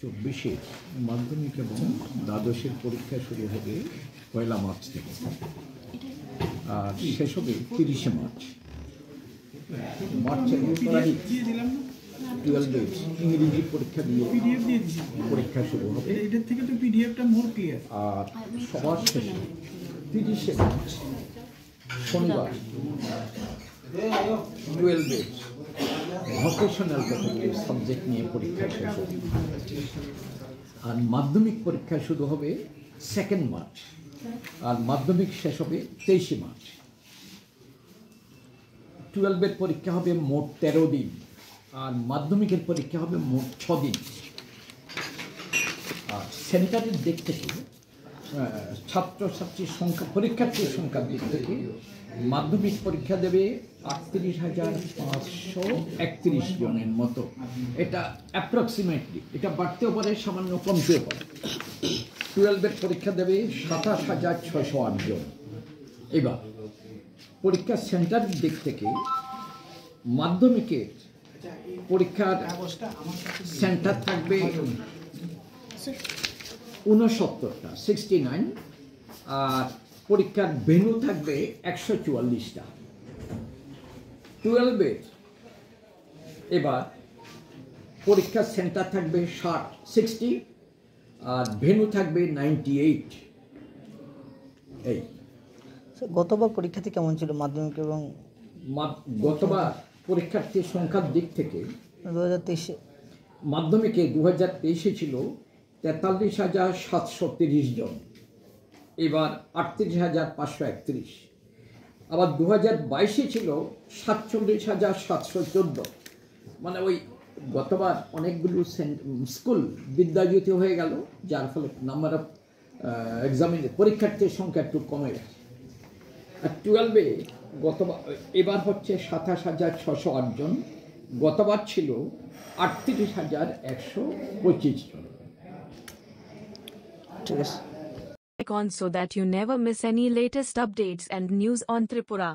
24-এ মাধ্যমিক এবং দ্বাদশের পরীক্ষা শুরু হবে 1 মার্চ থেকে, আর শেষ হবে 30 মার্চ। মার্চের 12 ইংরেজি পরীক্ষা দিয়ে পরীক্ষা শুরু হবে। এটার থেকে তো পিডিএফটা মোর ক্লিয়ার। আর সবার শেষে 30 মার্চ শনিবার 12 ভোকেশনাল ক্যাটাগরির সাবজেক্ট নিয়ে পরীক্ষা শেষ হবে। আর মাধ্যমিক পরীক্ষা শুরু হবে 2 মার্চ, আর মাধ্যমিক শেষ হবে 23 মার্চ। 12 পরীক্ষা হবে মোট 13 দিন, আর মাধ্যমিকের পরীক্ষা হবে মোট 6 দিন। আর সেন্টারের দিক থেকে ছাত্রছাত্রীর সংখ্যা, পরীক্ষার্থীর সংখ্যার দিক থেকে মাধ্যমিক পরীক্ষা দেবে 38,531 জনের মতো। এটা অ্যাপ্রক্সিমেটলি, এটা বাড়তেও পারে, সামান্য কমতেও পারে। 12 পরীক্ষা দেবে 27,608 জন। এবার পরীক্ষা সেন্টারের দিক থেকে মাধ্যমিকের পরীক্ষার সেন্টার থাকবে 69টা, 69, আর পরীক্ষার ভেন্যু থাকবে 144টা। 12 এবার পরীক্ষার সেন্টার থাকবে 60, আর ভেন্যু থাকবে 98। এই গতবার পরীক্ষাতে কেমন ছিল মাধ্যমিক এবং গতবার পরীক্ষার্থীর সংখ্যার দিক থেকে 2023-এ মাধ্যমিকে 2023-এ ছিল 43,730 জন, এবার 38,531। আবার 2022-এ ছিল 47,714। মানে ওই গতবার অনেকগুলো স্কুল বিদ্যাজ্যোতি হয়ে গেল, যার ফলে নাম্বার অফ পরীক্ষার্থীর সংখ্যা একটু কমে গেছে। আর 12-এ গতবার, এবার হচ্ছে 27,608 জন, গতবার ছিল 38,125 জন। ঠিক আছে। On so that you never miss any latest updates and news on Tripura.